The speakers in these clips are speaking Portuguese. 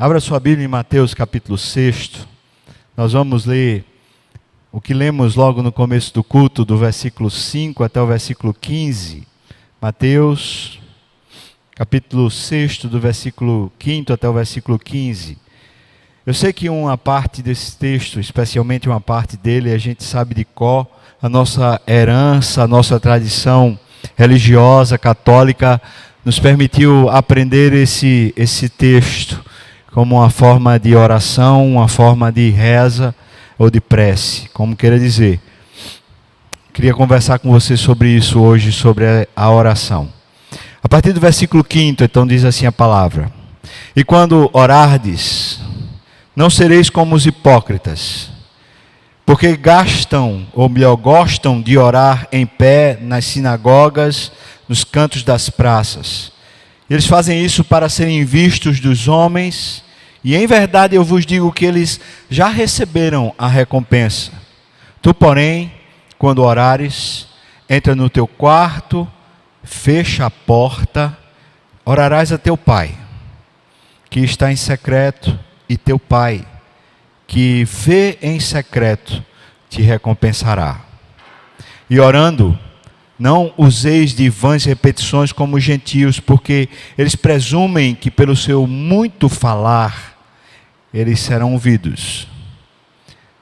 Abra sua Bíblia em Mateus capítulo 6. Nós vamos ler o que lemos logo no começo do culto, do versículo 5 até o versículo 15. Mateus capítulo 6, do versículo 5 até o versículo 15. Eu sei que uma parte desse texto, especialmente uma parte dele, a gente sabe de cor, a nossa herança, a nossa tradição religiosa, católica, nos permitiu aprender esse texto como uma forma de oração, uma forma de reza ou de prece, como queira dizer. Queria conversar com você sobre isso hoje, sobre a oração. A partir do versículo 5, então, diz assim a palavra: E quando orardes, não sereis como os hipócritas, porque gastam, ou melhor, gostam de orar em pé nas sinagogas, nos cantos das praças. Eles fazem isso para serem vistos dos homens, e em verdade eu vos digo que eles já receberam a recompensa. Tu, porém, quando orares, entra no teu quarto, fecha a porta, orarás a teu pai, que está em secreto, e teu pai, que vê em secreto, te recompensará. E orando, não useis de vãs repetições como os gentios, porque eles presumem que pelo seu muito falar, eles serão ouvidos.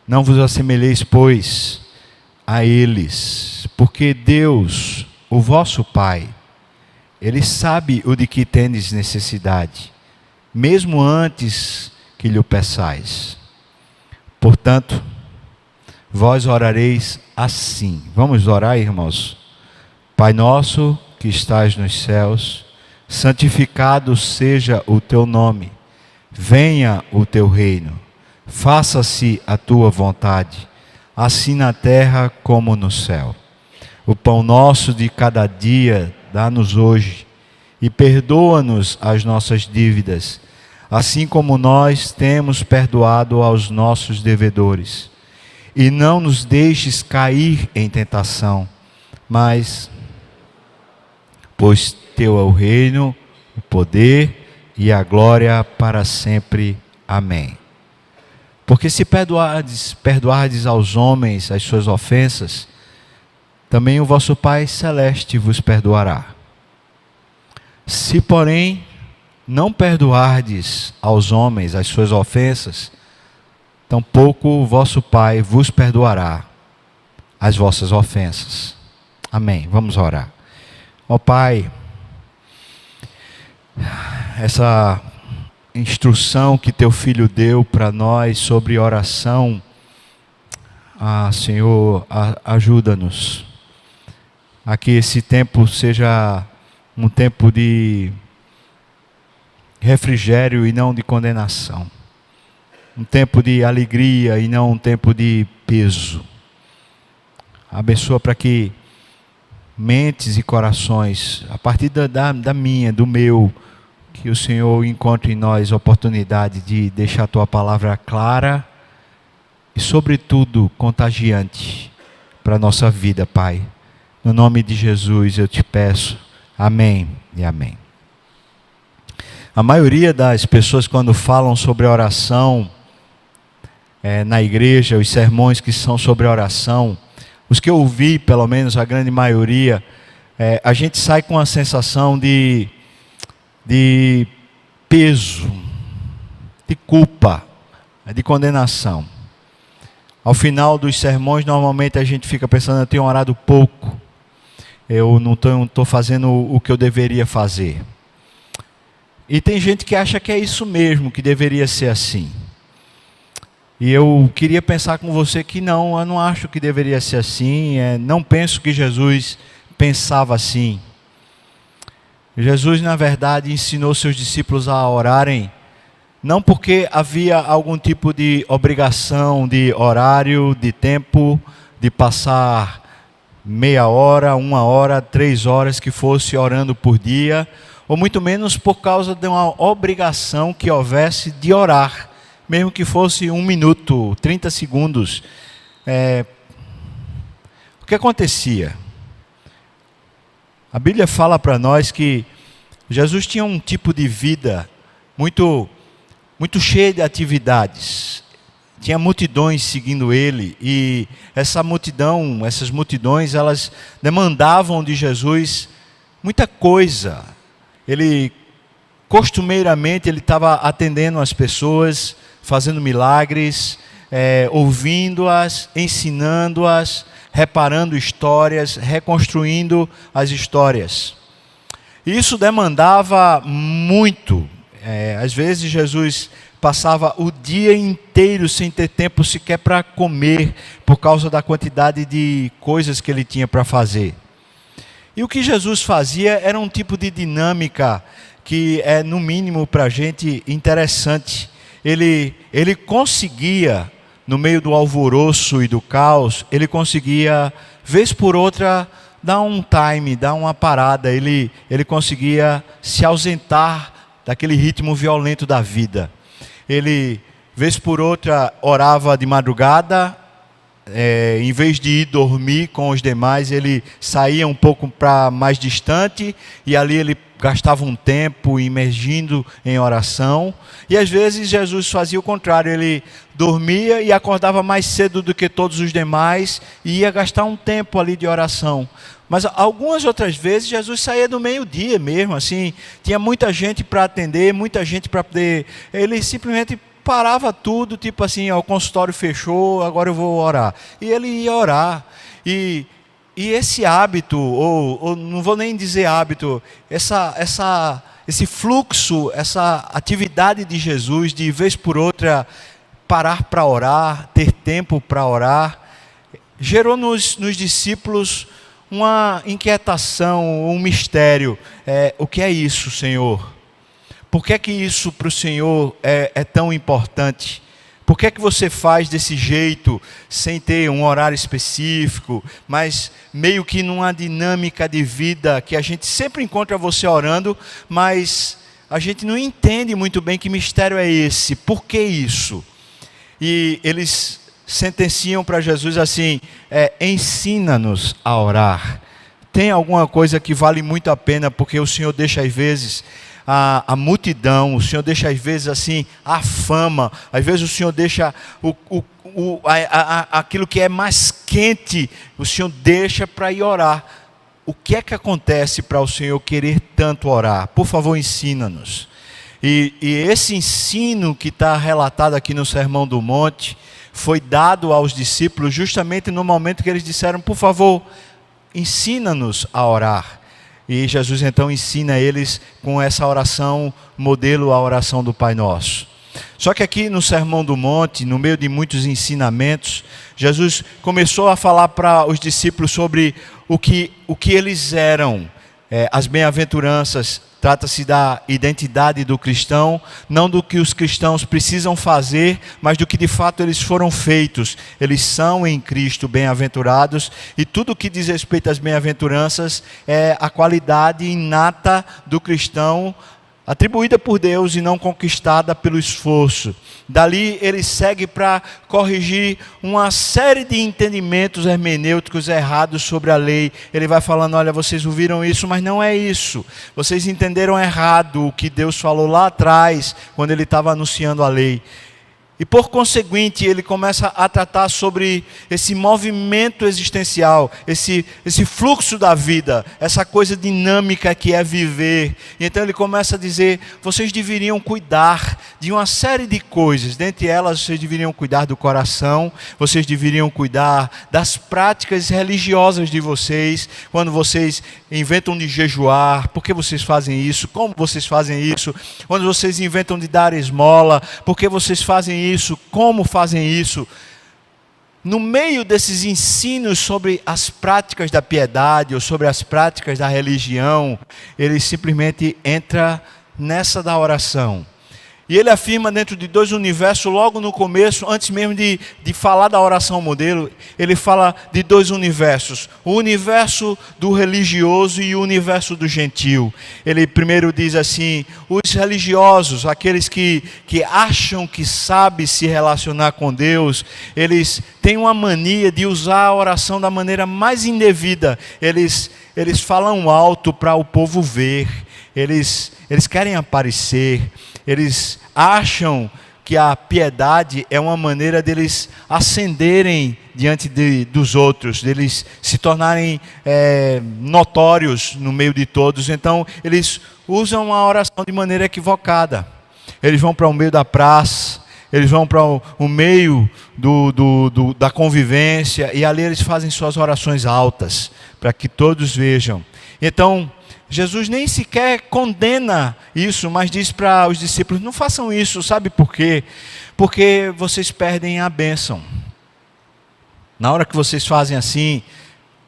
Não vos assemelheis, pois, a eles, porque Deus, o vosso Pai, Ele sabe o de que tendes necessidade, mesmo antes que lhe o peçais. Portanto, vós orareis assim. Vamos orar, irmãos? Pai nosso que estás nos céus, santificado seja o teu nome. Venha o teu reino. Faça-se a tua vontade, assim na terra como no céu. O pão nosso de cada dia dá-nos hoje, e perdoa-nos as nossas dívidas, assim como nós temos perdoado aos nossos devedores. E não nos deixes cair em tentação, mas, pois teu é o reino, o poder e a glória para sempre. Amém. Porque se perdoardes aos homens as suas ofensas, também o vosso Pai Celeste vos perdoará. Se, porém, não perdoardes aos homens as suas ofensas, tampouco o vosso Pai vos perdoará as vossas ofensas. Amém. Vamos orar. Ó Pai, essa instrução que teu Filho deu para nós sobre oração, Senhor, ajuda-nos a que esse tempo seja um tempo de refrigério e não de condenação, um tempo de alegria e não um tempo de peso. Abençoa para que mentes e corações, a partir da minha, do meu, que o Senhor encontre em nós oportunidade de deixar a tua palavra clara e, sobretudo, contagiante para a nossa vida, Pai. No nome de Jesus eu te peço. Amém e amém. A maioria das pessoas, quando falam sobre oração na igreja, os sermões que são sobre oração, os que eu ouvi, pelo menos a grande maioria, a gente sai com a sensação de peso, de culpa, de condenação. Ao final dos sermões, normalmente a gente fica pensando: eu tenho orado pouco, eu não estou fazendo o que eu deveria fazer. E tem gente que acha que é isso mesmo, que deveria ser assim. E eu queria pensar com você que não, eu não acho que deveria ser assim, não penso que Jesus pensava assim. Jesus, na verdade, ensinou seus discípulos a orarem, não porque havia algum tipo de obrigação, de horário, de tempo, de passar meia hora, 1 hora, 3 horas que fosse orando por dia, ou muito menos por causa de uma obrigação que houvesse de orar, mesmo que fosse 1 minuto, 30 segundos. O que acontecia? A Bíblia fala para nós que Jesus tinha um tipo de vida muito muito cheia de atividades. Tinha multidões seguindo ele, e essas multidões, elas demandavam de Jesus muita coisa. Costumeiramente, ele estava atendendo as pessoas, fazendo milagres, ouvindo-as, ensinando-as, reparando histórias, reconstruindo as histórias. Isso demandava muito. Às vezes Jesus passava o dia inteiro sem ter tempo sequer para comer, por causa da quantidade de coisas que ele tinha para fazer. E o que Jesus fazia era um tipo de dinâmica que é, no mínimo, para a gente interessante. Ele conseguia, no meio do alvoroço e do caos, ele conseguia, vez por outra, dar um time, dar uma parada. Ele conseguia se ausentar daquele ritmo violento da vida. Ele, vez por outra, orava de madrugada, em vez de ir dormir com os demais, ele saía um pouco para mais distante, e ali ele gastava um tempo imergindo em oração. E às vezes Jesus fazia o contrário, ele dormia e acordava mais cedo do que todos os demais, e ia gastar um tempo ali de oração. Mas algumas outras vezes Jesus saía do meio-dia mesmo, assim, tinha muita gente para atender, muita gente para poder, ele simplesmente parava tudo, tipo assim, o consultório fechou, agora eu vou orar. E ele ia orar. E esse hábito, ou não vou nem dizer hábito, esse fluxo, essa atividade de Jesus, de vez por outra, parar para orar, ter tempo para orar, gerou nos discípulos uma inquietação, um mistério. O que é isso, Senhor? Por que é que isso para o Senhor é tão importante? Por que é que você faz desse jeito, sem ter um horário específico, mas meio que numa dinâmica de vida que a gente sempre encontra você orando, mas a gente não entende muito bem que mistério é esse? Por que isso? E eles sentenciam para Jesus assim: ensina-nos a orar. Tem alguma coisa que vale muito a pena, porque o Senhor deixa às vezes a multidão, o Senhor deixa às vezes assim a fama, às vezes o Senhor deixa aquilo que é mais quente, o Senhor deixa para ir orar. O que é que acontece para o Senhor querer tanto orar? Por favor, ensina-nos. E esse ensino que está relatado aqui no Sermão do Monte foi dado aos discípulos justamente no momento que eles disseram: por favor, ensina-nos a orar. E Jesus então ensina eles com essa oração, modelo a oração do Pai Nosso. Só que aqui no Sermão do Monte, no meio de muitos ensinamentos, Jesus começou a falar para os discípulos sobre o que eles eram. As bem-aventuranças, trata-se da identidade do cristão, não do que os cristãos precisam fazer, mas do que de fato eles foram feitos. Eles são em Cristo bem-aventurados, e tudo o que diz respeito às bem-aventuranças é a qualidade inata do cristão, atribuída por Deus e não conquistada pelo esforço. Dali ele segue para corrigir uma série de entendimentos hermenêuticos errados sobre a lei. Ele vai falando: olha, vocês ouviram isso, mas não é isso. Vocês entenderam errado o que Deus falou lá atrás, quando ele estava anunciando a lei. E por conseguinte, ele começa a tratar sobre esse movimento existencial, esse fluxo da vida, essa coisa dinâmica que é viver. E então ele começa a dizer: vocês deveriam cuidar de uma série de coisas. Dentre elas, vocês deveriam cuidar do coração, vocês deveriam cuidar das práticas religiosas de vocês. Quando vocês inventam de jejuar, por que vocês fazem isso? Como vocês fazem isso? Quando vocês inventam de dar esmola, por que vocês fazem isso? Como fazem isso? No meio desses ensinos sobre as práticas da piedade ou sobre as práticas da religião, ele simplesmente entra nessa da oração. E ele afirma dentro de dois universos, logo no começo, antes mesmo de falar da oração modelo, ele fala de dois universos: o universo do religioso e o universo do gentil. Ele primeiro diz assim: os religiosos, aqueles que acham que sabem se relacionar com Deus, eles têm uma mania de usar a oração da maneira mais indevida. Eles falam alto para o povo ver, eles querem aparecer. Eles acham que a piedade é uma maneira deles ascenderem diante dos outros, deles se tornarem notórios no meio de todos. Então, eles usam a oração de maneira equivocada. Eles vão para o meio da praça, eles vão para o meio da convivência, e ali eles fazem suas orações altas, para que todos vejam. Então, Jesus nem sequer condena isso, mas diz para os discípulos: não façam isso. Sabe por quê? Porque vocês perdem a bênção. Na hora que vocês fazem assim,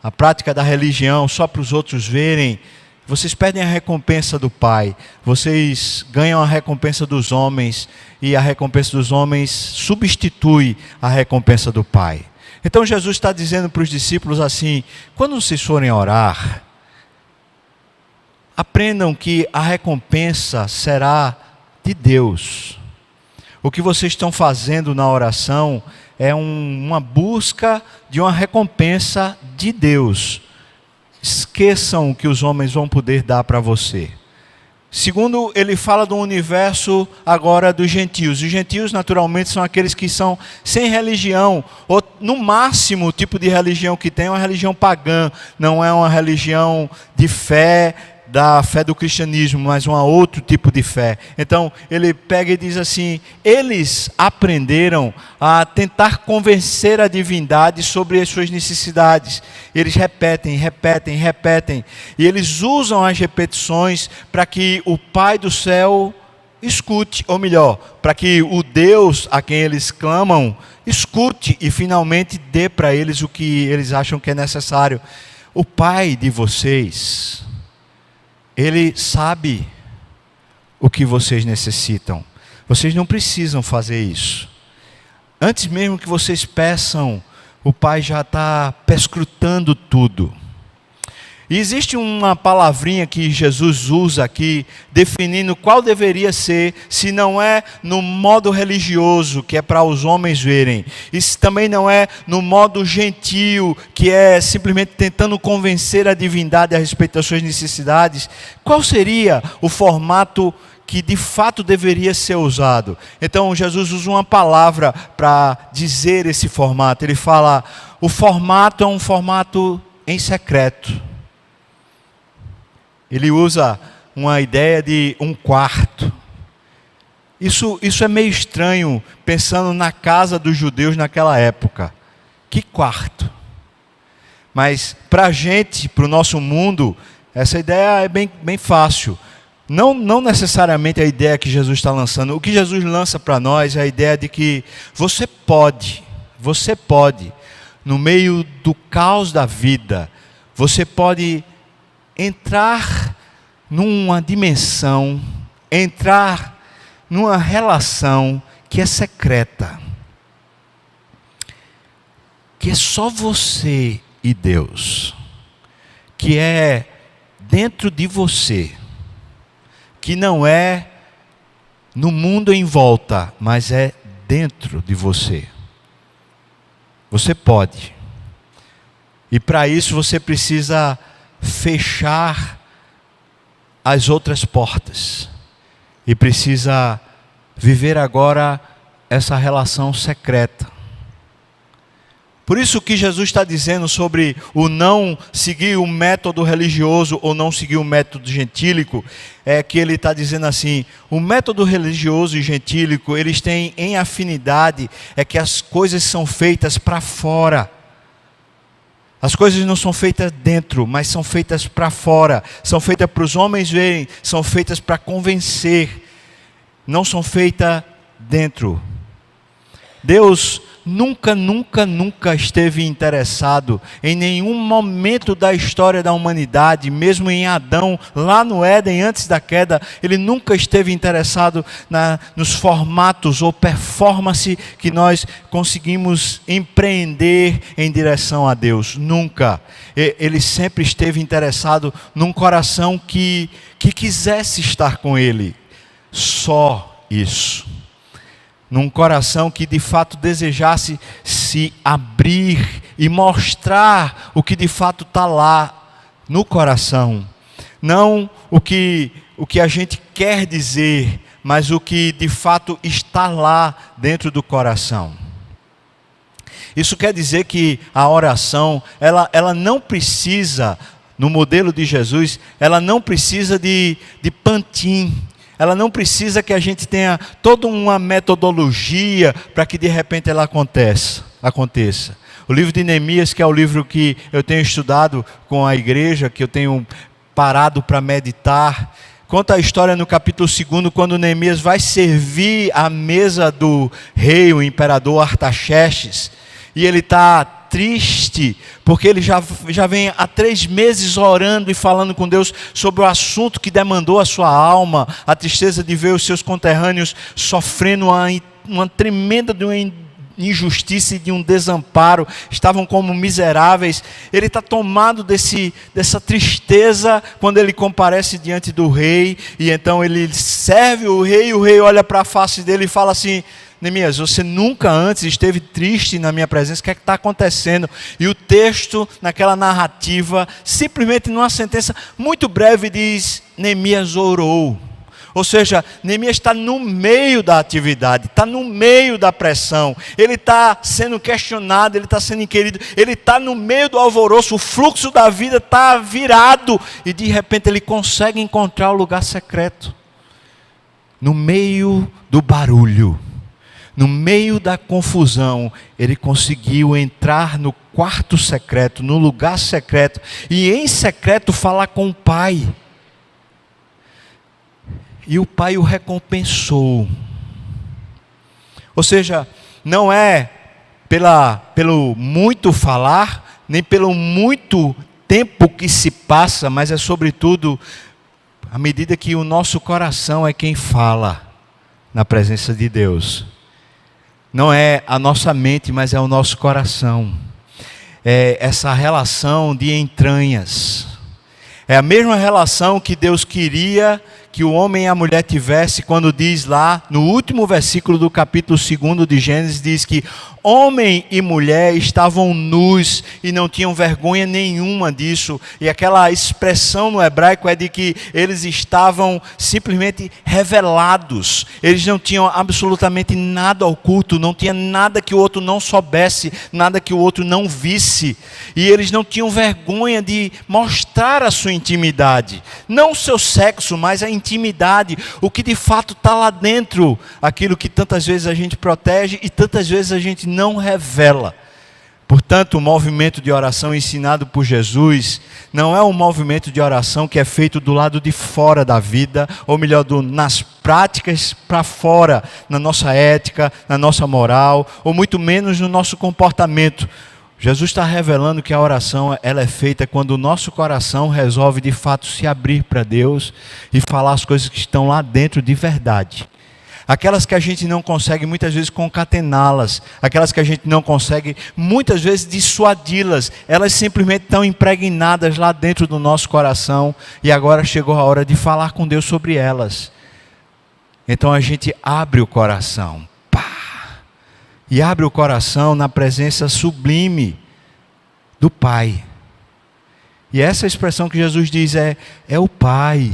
a prática da religião só para os outros verem, vocês perdem a recompensa do Pai. Vocês ganham a recompensa dos homens, e a recompensa dos homens substitui a recompensa do Pai. Então Jesus está dizendo para os discípulos assim: quando vocês forem orar, aprendam que a recompensa será de Deus. O que vocês estão fazendo na oração é uma busca de uma recompensa de Deus. Esqueçam o que os homens vão poder dar para você. Segundo, ele fala do universo agora dos gentios. Os gentios, naturalmente, são aqueles que são sem religião, ou no máximo o tipo de religião que tem é uma religião pagã, não é uma religião de fé, da fé do cristianismo, mas um outro tipo de fé. Então, ele pega e diz assim: eles aprenderam a tentar convencer a divindade sobre as suas necessidades. Eles repetem, e eles usam as repetições para que o Pai do céu escute, ou melhor, para que o Deus a quem eles clamam escute e finalmente dê para eles o que eles acham que é necessário. O Pai de vocês, Ele sabe o que vocês necessitam. Vocês não precisam fazer isso. Antes mesmo que vocês peçam, o Pai já está perscrutando tudo. E existe uma palavrinha que Jesus usa aqui, definindo qual deveria ser, se não é no modo religioso, que é para os homens verem. Isso também não é no modo gentil, que é simplesmente tentando convencer a divindade a respeito das suas necessidades. Qual seria o formato que de fato deveria ser usado? Então Jesus usa uma palavra para dizer esse formato. Ele fala: o formato é um formato em secreto. Ele usa uma ideia de um quarto. Isso é meio estranho, pensando na casa dos judeus naquela época. Que quarto? Mas para a gente, para o nosso mundo, essa ideia é bem fácil. Não necessariamente a ideia que Jesus está lançando. O que Jesus lança para nós é a ideia de que você pode, no meio do caos da vida, você pode entrar numa dimensão, entrar numa relação que é secreta, que é só você e Deus, que é dentro de você, que não é no mundo em volta, mas é dentro de você. Você pode. E para isso você precisa fechar as outras portas. E precisa viver agora essa relação secreta. Por isso que Jesus está dizendo sobre o não seguir o método religioso ou não seguir o método gentílico, é que ele está dizendo assim: o método religioso e gentílico, eles têm em afinidade, é que as coisas são feitas para fora. As coisas não são feitas dentro, mas são feitas para fora. São feitas para os homens verem, são feitas para convencer. Não são feitas dentro. Deus nunca esteve interessado em nenhum momento da história da humanidade, mesmo em Adão, lá no Éden, antes da queda, ele nunca esteve interessado nos formatos ou performance que nós conseguimos empreender em direção a Deus. Nunca. Ele sempre esteve interessado num coração que quisesse estar com Ele. Só isso. Num coração que de fato desejasse se abrir e mostrar o que de fato está lá no coração. Não o que a gente quer dizer, mas o que de fato está lá dentro do coração. Isso quer dizer que a oração, ela não precisa, no modelo de Jesus, ela não precisa de pantim. Ela não precisa que a gente tenha toda uma metodologia para que de repente ela aconteça. O livro de Neemias, que é o livro que eu tenho estudado com a igreja, que eu tenho parado para meditar, conta a história no capítulo 2, quando Neemias vai servir a mesa do rei, o imperador Artaxerxes, e ele está triste, porque ele já vem há 3 meses orando e falando com Deus sobre o assunto que demandou a sua alma, a tristeza de ver os seus conterrâneos sofrendo uma tremenda injustiça e de um desamparo, estavam como miseráveis. Ele está tomado dessa tristeza quando ele comparece diante do rei, e então ele serve o rei, e o rei olha para a face dele e fala assim: Neemias, você nunca antes esteve triste na minha presença, o que é que está acontecendo? E o texto, naquela narrativa, simplesmente numa sentença muito breve diz: Neemias orou. Ou seja, Neemias está no meio da atividade, está no meio da pressão, ele está sendo questionado, ele está sendo inquirido, ele está no meio do alvoroço, o fluxo da vida está virado, e de repente ele consegue encontrar o lugar secreto, no meio do barulho. No meio da confusão, ele conseguiu entrar no quarto secreto, no lugar secreto, e em secreto falar com o Pai. E o Pai o recompensou. Ou seja, não é pelo muito falar, nem pelo muito tempo que se passa, mas é sobretudo à medida que o nosso coração é quem fala na presença de Deus. Não é a nossa mente, mas é o nosso coração. É essa relação de entranhas. É a mesma relação que Deus queria que o homem e a mulher tivessem, quando diz lá, no último versículo do capítulo 2 de Gênesis, diz que homem e mulher estavam nus e não tinham vergonha nenhuma disso. E aquela expressão no hebraico é de que eles estavam simplesmente revelados. Eles não tinham absolutamente nada oculto, não tinha nada que o outro não soubesse, nada que o outro não visse. E eles não tinham vergonha de mostrar a sua intimidade. Não o seu sexo, mas a intimidade, o que de fato está lá dentro, aquilo que tantas vezes a gente protege e tantas vezes a gente não revela. Portanto, o movimento de oração ensinado por Jesus não é um movimento de oração que é feito do lado de fora da vida, ou melhor, nas práticas para fora, na nossa ética, na nossa moral, ou muito menos no nosso comportamento. Jesus está revelando que a oração ela é feita quando o nosso coração resolve de fato se abrir para Deus e falar as coisas que estão lá dentro de verdade. Aquelas que a gente não consegue muitas vezes concatená-las, aquelas que a gente não consegue muitas vezes dissuadi-las, elas simplesmente estão impregnadas lá dentro do nosso coração, e agora chegou a hora de falar com Deus sobre elas. Então a gente abre o coração, e abre o coração na presença sublime do Pai. E essa expressão que Jesus diz é o Pai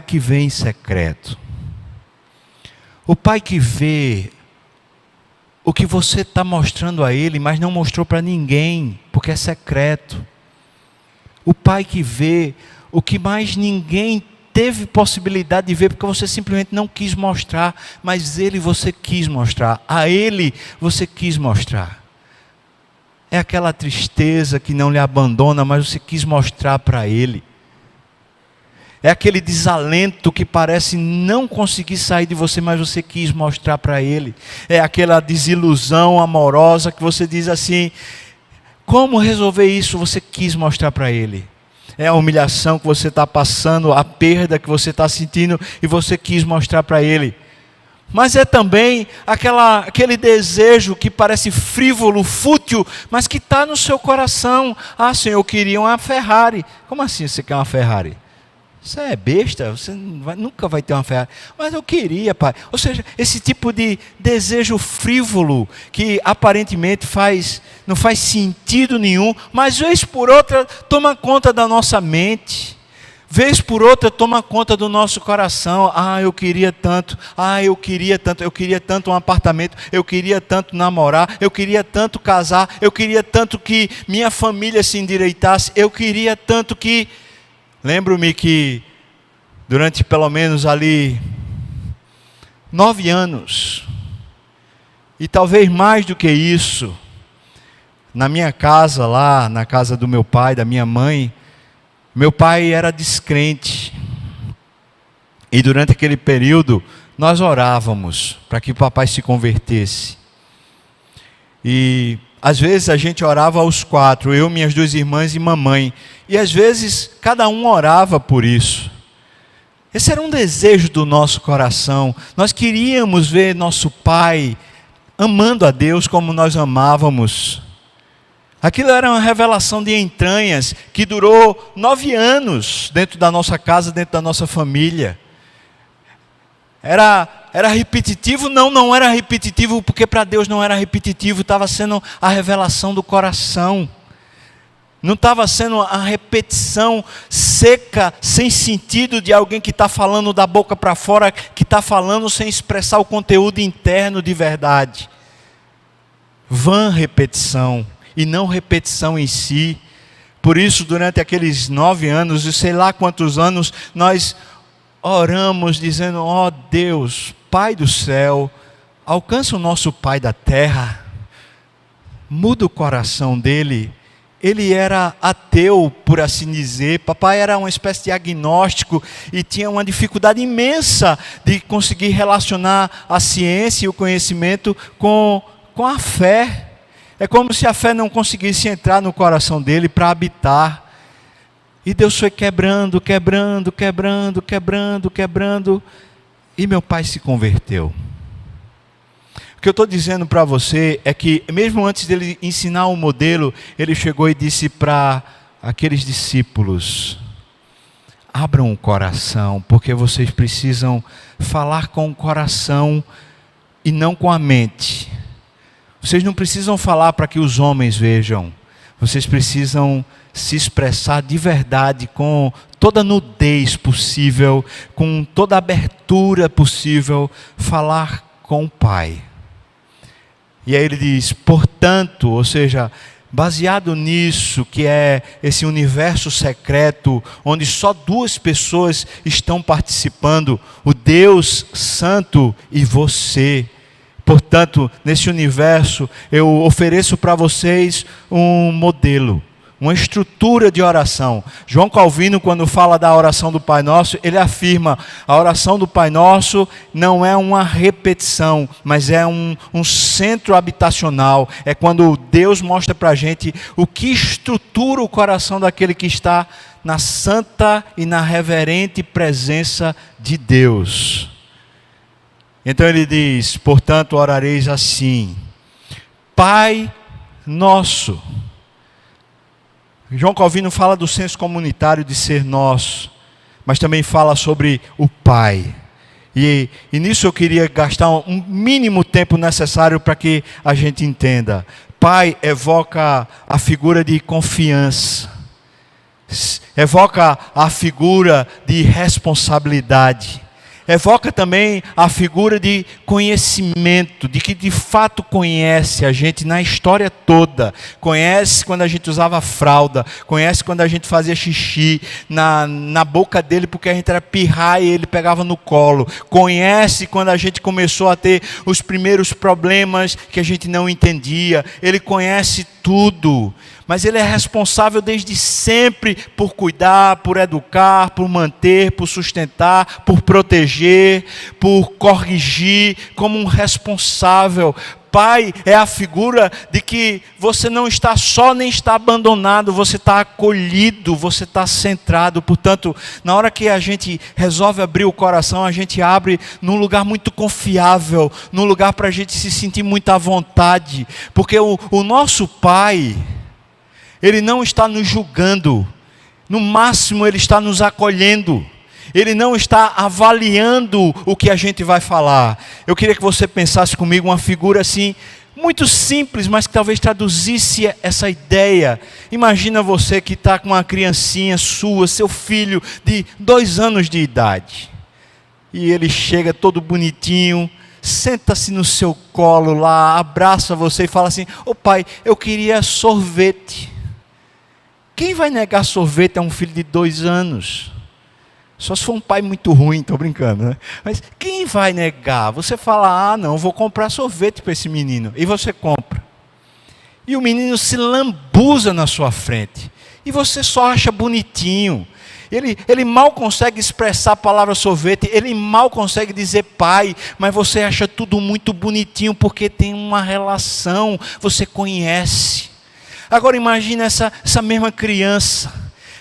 que vê em secreto. O Pai que vê o que você está mostrando a Ele, mas não mostrou para ninguém, porque é secreto. O Pai que vê o que mais ninguém teve possibilidade de ver, porque você simplesmente não quis mostrar, mas você quis mostrar, a Ele você quis mostrar. É aquela tristeza que não lhe abandona, mas você quis mostrar para Ele. É aquele desalento que parece não conseguir sair de você, mas você quis mostrar para Ele. É aquela desilusão amorosa que você diz assim: como resolver isso? Você quis mostrar para Ele. É a humilhação que você está passando, a perda que você está sentindo, e você quis mostrar para Ele. Mas é também aquele desejo que parece frívolo, fútil, mas que está no seu coração. Ah, Senhor, eu queria uma Ferrari. Como assim você quer uma Ferrari? Você é besta, você nunca vai ter uma Ferrari. Mas eu queria, Pai. Ou seja, esse tipo de desejo frívolo, que aparentemente não faz sentido nenhum, mas vez por outra toma conta da nossa mente. vez por outra toma conta do nosso coração. Eu queria tanto, eu queria tanto um apartamento, eu queria tanto namorar, eu queria tanto casar, eu queria tanto que minha família se endireitasse, eu queria tanto que... Lembro-me que durante pelo menos ali 9 anos, e talvez mais do que isso, na minha casa lá, na casa do meu pai, da minha mãe, meu pai era descrente, e durante aquele período nós orávamos para que o papai se convertesse, e às vezes a gente orava aos 4, eu, minhas 2 irmãs e mamãe, e às vezes cada um orava por isso. Esse era um desejo do nosso coração, nós queríamos ver nosso pai amando a Deus como nós amávamos. Aquilo era uma revelação de entranhas que durou 9 anos dentro da nossa casa, dentro da nossa família. Era repetitivo? Não era repetitivo, porque para Deus não era repetitivo, estava sendo a revelação do coração. Não estava sendo a repetição seca, sem sentido, de alguém que está falando da boca para fora, que está falando sem expressar o conteúdo interno de verdade. Vã repetição. E não repetição em si. Por isso, durante aqueles 9 anos, e sei lá quantos anos, nós oramos dizendo: ó Deus, Pai do céu, alcança o nosso pai da terra, muda o coração dele. Ele era ateu, por assim dizer. Papai era uma espécie de agnóstico e tinha uma dificuldade imensa de conseguir relacionar a ciência e o conhecimento com a fé. É como se a fé não conseguisse entrar no coração dele para habitar. E Deus foi quebrando, e meu pai se converteu. O que eu estou dizendo para você é que, mesmo antes dele ensinar o modelo, ele chegou e disse para aqueles discípulos: abram o coração, porque vocês precisam falar com o coração e não com a mente. Vocês não precisam falar para que os homens vejam. Vocês precisam se expressar de verdade, com toda a nudez possível, com toda a abertura possível, falar com o Pai. E aí ele diz: portanto, ou seja, baseado nisso, que é esse universo secreto, onde só 2 pessoas estão participando, o Deus Santo e você. Portanto, nesse universo, eu ofereço para vocês um modelo, uma estrutura de oração. João Calvino, quando fala da oração do Pai Nosso, ele afirma: a oração do Pai Nosso não é uma repetição, mas é um centro habitacional. É quando Deus mostra para a gente o que estrutura o coração daquele que está na santa e na reverente presença de Deus. Então ele diz: portanto, orareis assim: Pai Nosso. João Calvino fala do senso comunitário de ser nosso, mas também fala sobre o Pai. E nisso eu queria gastar um mínimo tempo necessário para que a gente entenda. Pai evoca a figura de confiança, evoca a figura de responsabilidade, evoca também a figura de conhecimento, de que de fato conhece a gente na história toda. Conhece quando a gente usava fralda, conhece quando a gente fazia xixi na boca dele porque a gente era pirraia e ele pegava no colo. Conhece quando a gente começou a ter os primeiros problemas que a gente não entendia. Ele conhece tudo. Mas Ele é responsável desde sempre por cuidar, por educar, por manter, por sustentar, por proteger, por corrigir, como um responsável. Pai é a figura de que você não está só nem está abandonado, você está acolhido, você está centrado. Portanto, na hora que a gente resolve abrir o coração, a gente abre num lugar muito confiável, num lugar para a gente se sentir muito à vontade. Porque o nosso Pai, Ele não está nos julgando, no máximo Ele está nos acolhendo. Ele não está avaliando o que a gente vai falar. Eu queria que você pensasse comigo uma figura assim, muito simples, mas que talvez traduzisse essa ideia. Imagina você que está com uma criancinha sua, seu filho de 2 anos de idade. E ele chega todo bonitinho, senta-se no seu colo lá, abraça você e fala assim: ô pai, eu queria sorvete. Quem vai negar sorvete a um filho de 2 anos? Só se for um pai muito ruim, estou brincando, né? Mas quem vai negar? Você fala: ah não, vou comprar sorvete para esse menino. E você compra. E o menino se lambuza na sua frente. E você só acha bonitinho. Ele mal consegue expressar a palavra sorvete, ele mal consegue dizer pai, mas você acha tudo muito bonitinho porque tem uma relação, você conhece. Agora imagine essa mesma criança,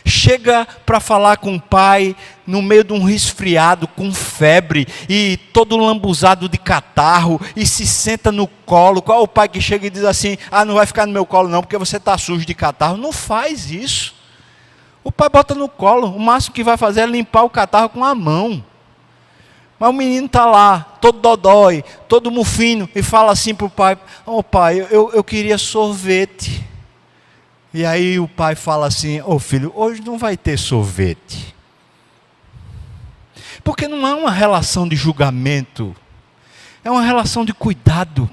chega para falar com o pai no meio de um resfriado, com febre e todo lambuzado de catarro, e se senta no colo. Qual é o pai que chega e diz assim: ah, não vai ficar no meu colo não, porque você está sujo de catarro? Não faz isso. O pai bota no colo, o máximo que vai fazer é limpar o catarro com a mão. Mas o menino está lá, todo dodói, todo mufino, e fala assim para o pai: ô pai, eu queria sorvete. E aí o pai fala assim: ô filho, hoje não vai ter sorvete. Porque não é uma relação de julgamento, é uma relação de cuidado,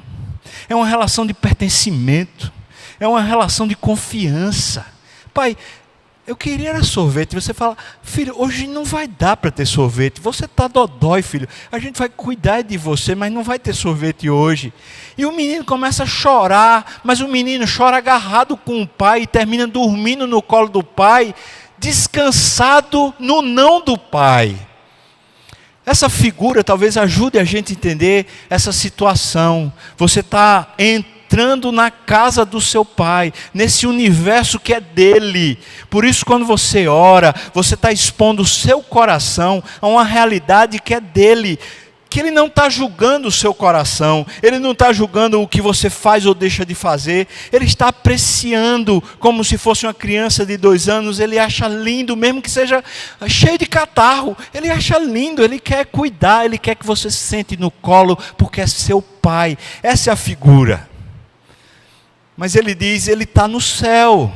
é uma relação de pertencimento, é uma relação de confiança. Pai, eu queria era sorvete. Você fala: filho, hoje não vai dar para ter sorvete. Você está dodói, filho. A gente vai cuidar de você, mas não vai ter sorvete hoje. E o menino começa a chorar, mas o menino chora agarrado com o pai e termina dormindo no colo do pai, descansado no não do pai. Essa figura talvez ajude a gente a entender essa situação. Você está entrando na casa do seu pai, nesse universo que é dele. Por isso, quando você ora, você está expondo o seu coração a uma realidade que é dele, que ele não está julgando o seu coração, ele não está julgando o que você faz ou deixa de fazer, ele está apreciando como se fosse uma criança de 2 anos. Ele acha lindo, mesmo que seja cheio de catarro, ele acha lindo, ele quer cuidar, ele quer que você se sente no colo, porque é seu pai. Essa é a figura. Mas ele diz, ele está no céu.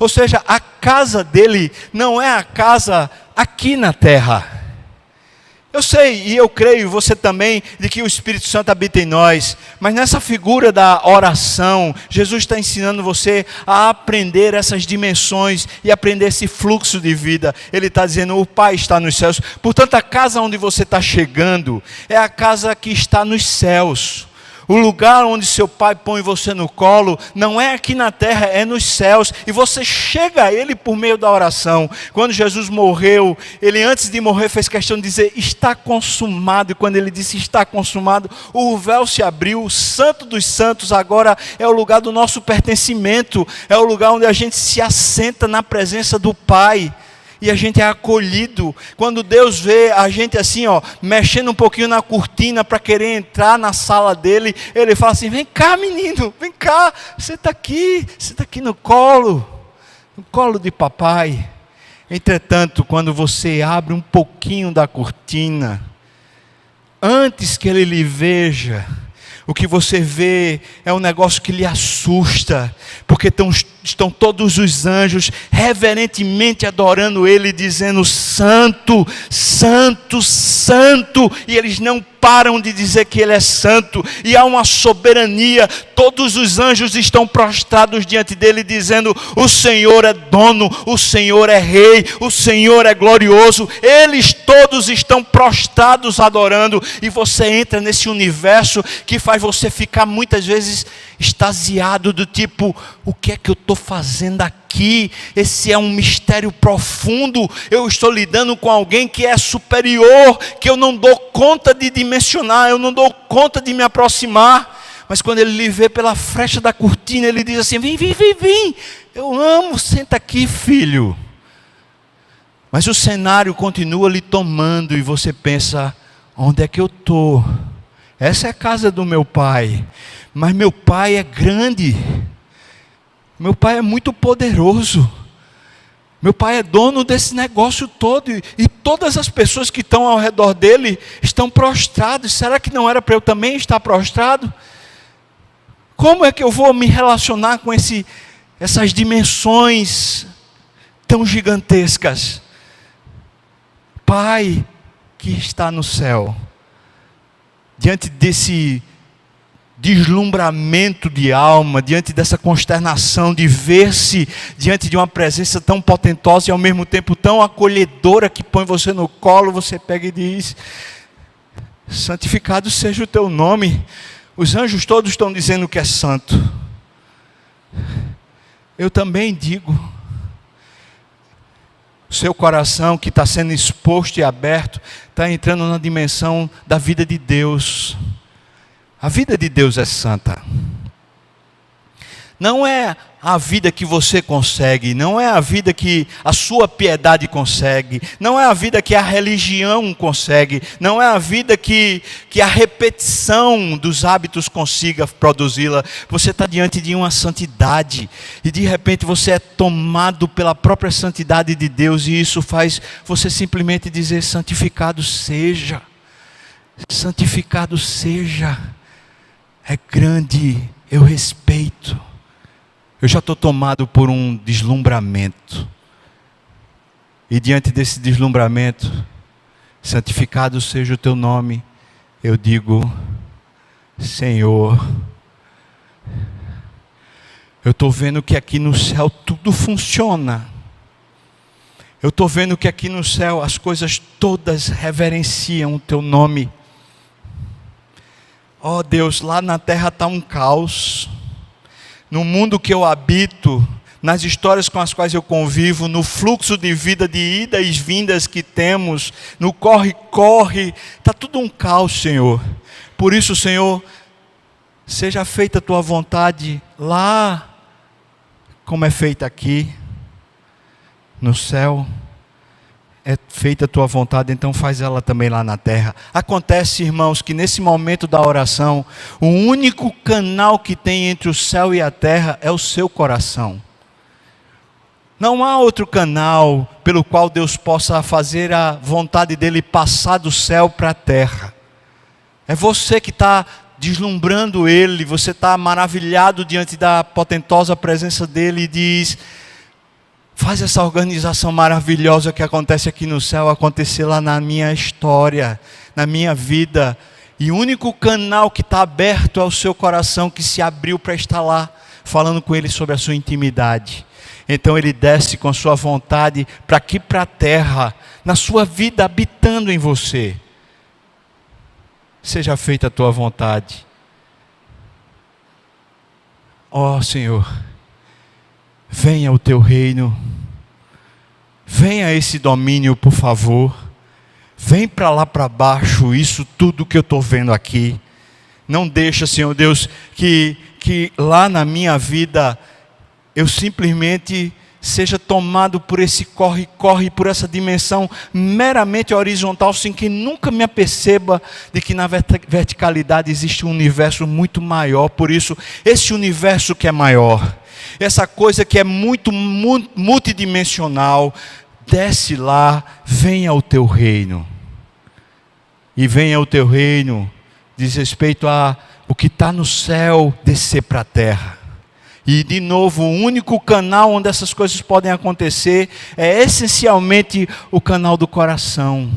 Ou seja, a casa dele não é a casa aqui na terra. Eu sei, e eu creio, você também, de que o Espírito Santo habita em nós. Mas nessa figura da oração, Jesus está ensinando você a aprender essas dimensões e aprender esse fluxo de vida. Ele está dizendo, o Pai está nos céus. Portanto, a casa onde você está chegando é a casa que está nos céus. O lugar onde seu pai põe você no colo não é aqui na terra, é nos céus. E você chega a ele por meio da oração. Quando Jesus morreu, ele antes de morrer fez questão de dizer, está consumado. E quando ele disse está consumado, o véu se abriu. O Santo dos Santos agora é o lugar do nosso pertencimento. É o lugar onde a gente se assenta na presença do Pai. E a gente é acolhido. Quando Deus vê a gente assim, mexendo um pouquinho na cortina para querer entrar na sala dele, ele fala assim, vem cá menino, vem cá, você está aqui no colo de papai. Entretanto, quando você abre um pouquinho da cortina, antes que ele lhe veja, o que você vê é um negócio que lhe assusta, porque estão todos os anjos reverentemente adorando ele, dizendo santo, santo, santo, e eles não param de dizer que ele é santo, e há uma soberania. Todos os anjos estão prostrados diante dele, dizendo, o Senhor é dono, o Senhor é rei, o Senhor é glorioso. Eles todos estão prostrados adorando, e você entra nesse universo que faz você ficar muitas vezes extasiado, do tipo, o que é que eu estou fazendo aqui? Esse é um mistério profundo. Eu estou lidando com alguém que é superior, que eu não dou conta de dimensionar, eu não dou conta de me aproximar. Mas quando ele lhe vê pela frecha da cortina, ele diz assim, vem, eu amo, senta aqui, filho. Mas o cenário continua lhe tomando, e você pensa, onde é que eu estou? Essa é a casa do meu pai, mas meu pai é grande, meu pai é muito poderoso, meu pai é dono desse negócio todo, e todas as pessoas que estão ao redor dele estão prostradas. Será que não era para eu também estar prostrado? Como é que eu vou me relacionar com essas dimensões tão gigantescas? Pai que está no céu, diante desse deslumbramento de alma, diante dessa consternação de ver-se diante de uma presença tão potentosa e ao mesmo tempo tão acolhedora que põe você no colo, você pega e diz: santificado seja o teu nome. Os anjos todos estão dizendo que é santo. Eu também digo. O seu coração que está sendo exposto e aberto, está entrando na dimensão da vida de Deus. A vida de Deus é santa. Não é a vida que você consegue, não é a vida que a sua piedade consegue, não é a vida que a religião consegue, não é a vida que a repetição dos hábitos consiga produzi-la. Você está diante de uma santidade e de repente você é tomado pela própria santidade de Deus e isso faz você simplesmente dizer: santificado seja, santificado seja. É grande, eu respeito. Eu já estou tomado por um deslumbramento. E diante desse deslumbramento, santificado seja o teu nome, eu digo: Senhor, eu estou vendo que aqui no céu tudo funciona. Eu estou vendo que aqui no céu as coisas todas reverenciam o teu nome. Oh Deus, lá na terra está um caos. No mundo que eu habito, nas histórias com as quais eu convivo, no fluxo de vida de idas e vindas que temos, no corre-corre, está tudo um caos, Senhor. Por isso, Senhor, seja feita a tua vontade lá, como é feita aqui, no céu. É feita a tua vontade, então faz ela também lá na terra. Acontece, irmãos, que nesse momento da oração, o único canal que tem entre o céu e a terra é o seu coração. Não há outro canal pelo qual Deus possa fazer a vontade dele passar do céu para a terra. É você que está deslumbrando ele, você está maravilhado diante da potentosa presença dele e diz: faz essa organização maravilhosa que acontece aqui no céu acontecer lá na minha história, na minha vida. E o único canal que está aberto é o seu coração, que se abriu para estar lá, falando com ele sobre a sua intimidade. Então ele desce com sua vontade para aqui, para a terra, na sua vida, habitando em você. Seja feita a tua vontade. Ó Senhor, venha o teu reino, venha esse domínio, por favor. Vem para lá para baixo, isso tudo que eu estou vendo aqui. Não deixa, Senhor Deus, que lá na minha vida eu simplesmente seja tomado por esse corre-corre, por essa dimensão meramente horizontal, sem que nunca me aperceba de que na verticalidade existe um universo muito maior. Por isso, esse universo que é maior, essa coisa que é muito multidimensional, desce lá, venha o teu reino. E venha o teu reino, diz respeito a o que está no céu descer para a terra. E de novo, o único canal onde essas coisas podem acontecer é essencialmente o canal do coração.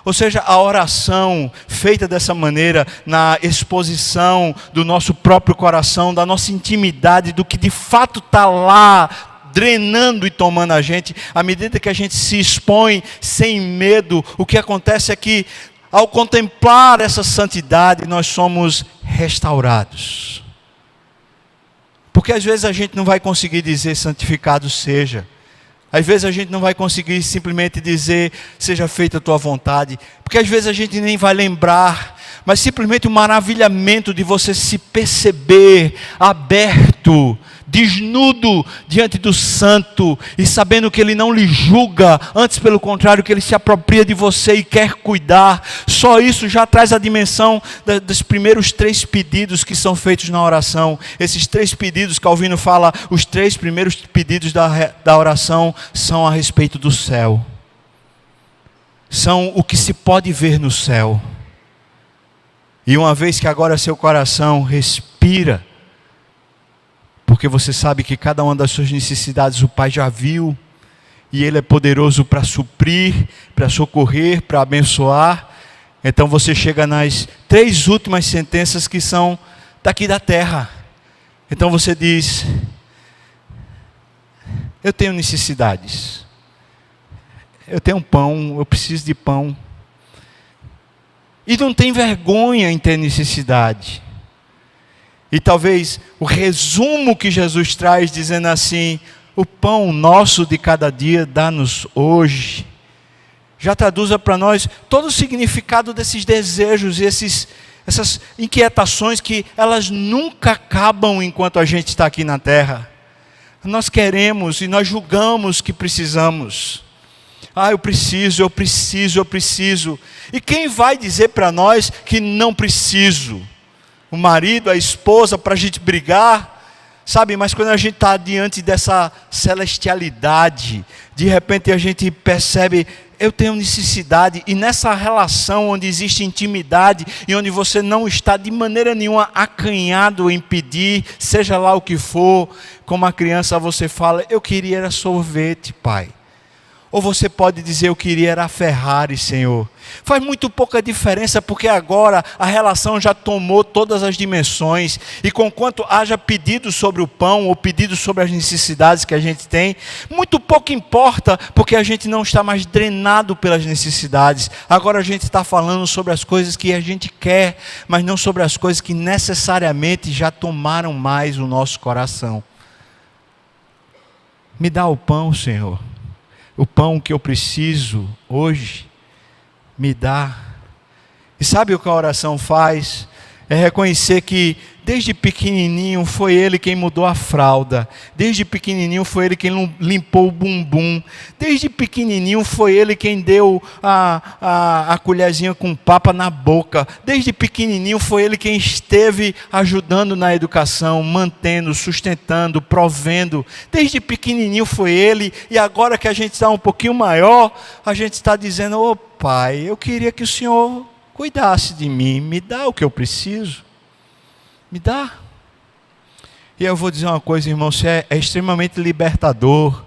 Ou seja, a oração feita dessa maneira, na exposição do nosso próprio coração, da nossa intimidade, do que de fato está lá, drenando e tomando a gente, à medida que a gente se expõe sem medo, o que acontece é que, ao contemplar essa santidade, nós somos restaurados. Porque às vezes a gente não vai conseguir dizer santificado seja. Às vezes a gente não vai conseguir simplesmente dizer seja feita a tua vontade. Porque às vezes a gente nem vai lembrar. Mas simplesmente o maravilhamento de você se perceber aberto, desnudo diante do santo. E sabendo que ele não lhe julga. Antes pelo contrário, que ele se apropria de você e quer cuidar. Só isso já traz a dimensão dos primeiros 3 pedidos que são feitos na oração. Esses 3 pedidos, Calvino fala, os 3 primeiros pedidos da oração são a respeito do céu. São o que se pode ver no céu. E uma vez que agora seu coração respira porque você sabe que cada uma das suas necessidades o Pai já viu, e Ele é poderoso para suprir, para socorrer, para abençoar. Então você chega nas 3 últimas sentenças que são daqui da terra. Então você diz: eu tenho necessidades, eu tenho pão, eu preciso de pão. E não tem vergonha em ter necessidade. E talvez o resumo que Jesus traz, dizendo assim: o pão nosso de cada dia dá-nos hoje, já traduza para nós todo o significado desses desejos, essas inquietações que elas nunca acabam enquanto a gente está aqui na terra. Nós queremos e nós julgamos que precisamos. Eu preciso, eu preciso, eu preciso. E quem vai dizer para nós que não preciso? O marido, a esposa, para a gente brigar, sabe? Mas quando a gente está diante dessa celestialidade, de repente a gente percebe: eu tenho necessidade. E nessa relação onde existe intimidade, e onde você não está de maneira nenhuma acanhado em pedir, seja lá o que for, como a criança você fala: eu queria era sorvete, pai. Ou você pode dizer: eu queria era a Ferrari, Senhor. Faz muito pouca diferença, porque agora a relação já tomou todas as dimensões. E conquanto haja pedido sobre o pão, ou pedido sobre as necessidades que a gente tem, muito pouco importa, porque a gente não está mais drenado pelas necessidades. Agora a gente está falando sobre as coisas que a gente quer, mas não sobre as coisas que necessariamente já tomaram mais o nosso coração. Me dá o pão, Senhor. O pão que eu preciso hoje, me dá. E sabe o que a oração faz? É reconhecer que desde pequenininho foi Ele quem mudou a fralda. Desde pequenininho foi Ele quem limpou o bumbum. Desde pequenininho foi Ele quem deu a colherzinha com papa na boca. Desde pequenininho foi Ele quem esteve ajudando na educação, mantendo, sustentando, provendo. Desde pequenininho foi Ele. E agora que a gente está um pouquinho maior, a gente está dizendo: ô Pai, eu queria que o Senhor cuidasse de mim, me dá o que eu preciso, me dá. E eu vou dizer uma coisa, irmão: é extremamente libertador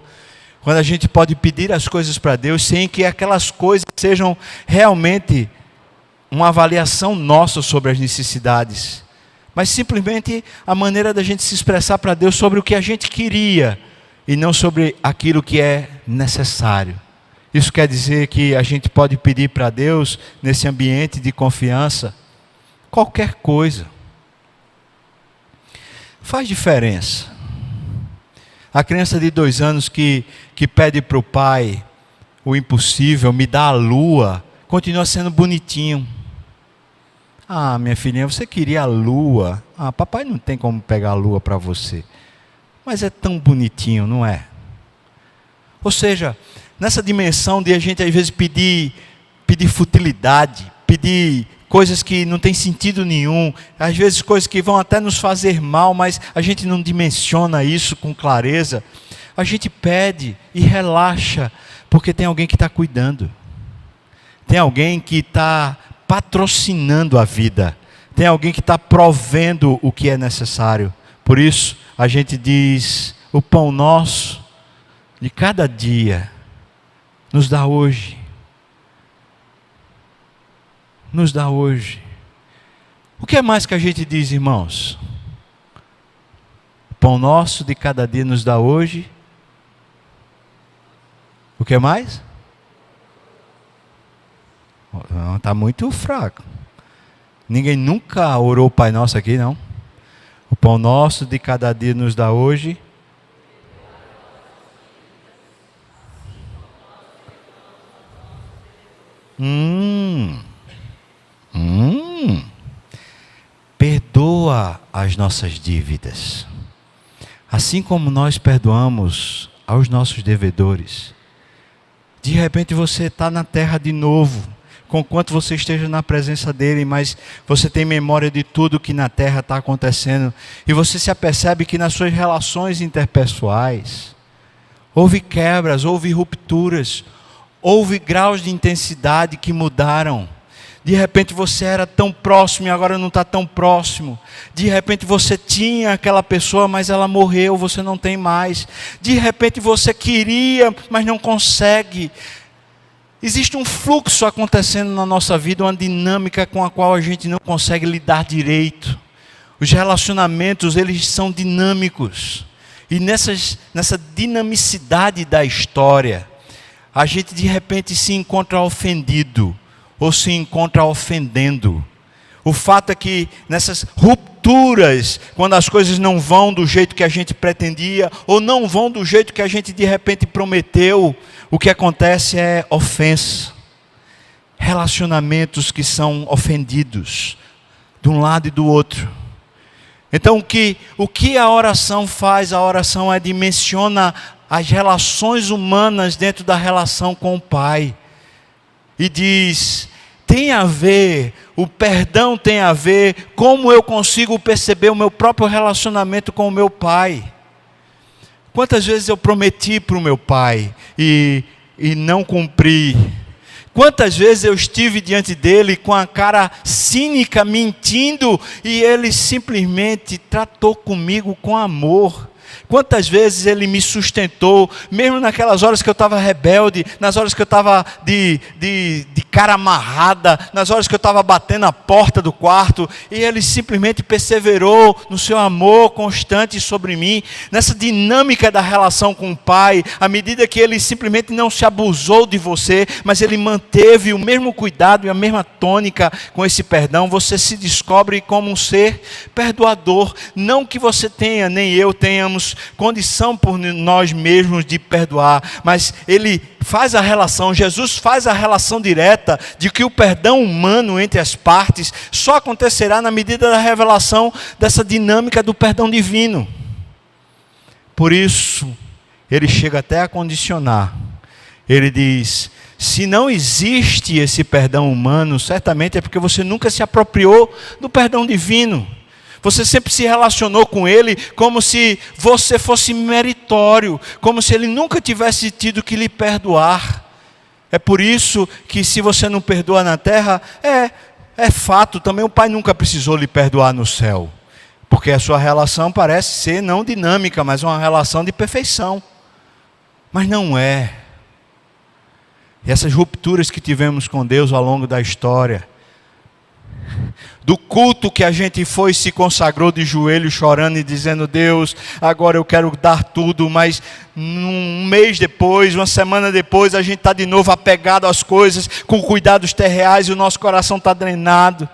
quando a gente pode pedir as coisas para Deus sem que aquelas coisas sejam realmente uma avaliação nossa sobre as necessidades, mas simplesmente a maneira da gente se expressar para Deus sobre o que a gente queria e não sobre aquilo que é necessário. Isso quer dizer que a gente pode pedir para Deus, nesse ambiente de confiança, qualquer coisa. Faz diferença. A criança de 2 anos que pede para o pai o impossível: me dá a lua, continua sendo bonitinho. Minha filhinha, você queria a lua. Papai não tem como pegar a lua para você. Mas é tão bonitinho, não é? Ou seja, nessa dimensão de a gente às vezes pedir futilidade, pedir coisas que não tem sentido nenhum, às vezes coisas que vão até nos fazer mal, mas a gente não dimensiona isso com clareza. A gente pede e relaxa, porque tem alguém que está cuidando, tem alguém que está patrocinando a vida, tem alguém que está provendo o que é necessário. Por isso a gente diz: o pão nosso de cada dia nos dá hoje. Nos dá hoje. O que é mais que a gente diz, irmãos? O pão nosso de cada dia nos dá hoje. O que mais? Está muito fraco. Ninguém nunca orou o Pai Nosso aqui, não? O pão nosso de cada dia nos dá hoje. Perdoa as nossas dívidas, assim como nós perdoamos aos nossos devedores. De repente você está na terra de novo, conquanto você esteja na presença dele, mas você tem memória de tudo que na terra está acontecendo, e você se apercebe que nas suas relações interpessoais houve quebras, houve rupturas, houve graus de intensidade que mudaram. De repente você era tão próximo e agora não está tão próximo. De repente você tinha aquela pessoa, mas ela morreu, você não tem mais. De repente você queria, mas não consegue. Existe um fluxo acontecendo na nossa vida, uma dinâmica com a qual a gente não consegue lidar direito. Os relacionamentos, eles são dinâmicos. E nessa dinamicidade da história, a gente de repente se encontra ofendido, ou se encontra ofendendo. O fato é que nessas rupturas, quando as coisas não vão do jeito que a gente pretendia, ou não vão do jeito que a gente de repente prometeu, o que acontece é ofensa. Relacionamentos que são ofendidos, de um lado e do outro. Então o que a oração faz? A oração dimensiona as relações humanas dentro da relação com o Pai. E diz, tem a ver, o perdão tem a ver, como eu consigo perceber o meu próprio relacionamento com o meu Pai. Quantas vezes eu prometi para o meu Pai e não cumpri? Quantas vezes eu estive diante dele com a cara cínica, mentindo, e ele simplesmente tratou comigo com amor. Quantas vezes ele me sustentou, mesmo naquelas horas que eu estava rebelde, nas horas que eu estava de cara amarrada, nas horas que eu estava batendo a porta do quarto, e ele simplesmente perseverou no seu amor constante sobre mim, nessa dinâmica da relação com o Pai, à medida que ele simplesmente não se abusou de você, mas ele manteve o mesmo cuidado e a mesma tônica com esse perdão. Você se descobre como um ser perdoador. Não que você tenha, nem eu tenhamos condição por nós mesmos de perdoar, mas ele faz a relação, Jesus faz a relação direta de que o perdão humano entre as partes só acontecerá na medida da revelação dessa dinâmica do perdão divino. Por isso, ele chega até a condicionar. Ele diz, se não existe esse perdão humano, certamente é porque você nunca se apropriou do perdão divino. Você sempre se relacionou com ele como se você fosse meritório, como se ele nunca tivesse tido que lhe perdoar. É por isso que se você não perdoa na terra, é fato, também o Pai nunca precisou lhe perdoar no céu. Porque a sua relação parece ser não dinâmica, mas uma relação de perfeição. Mas não é. E essas rupturas que tivemos com Deus ao longo da história, do culto que a gente foi e se consagrou de joelhos chorando e dizendo, Deus, agora eu quero dar tudo, mas um mês depois, uma semana depois, a gente está de novo apegado às coisas, com cuidados terreais, e o nosso coração está drenado.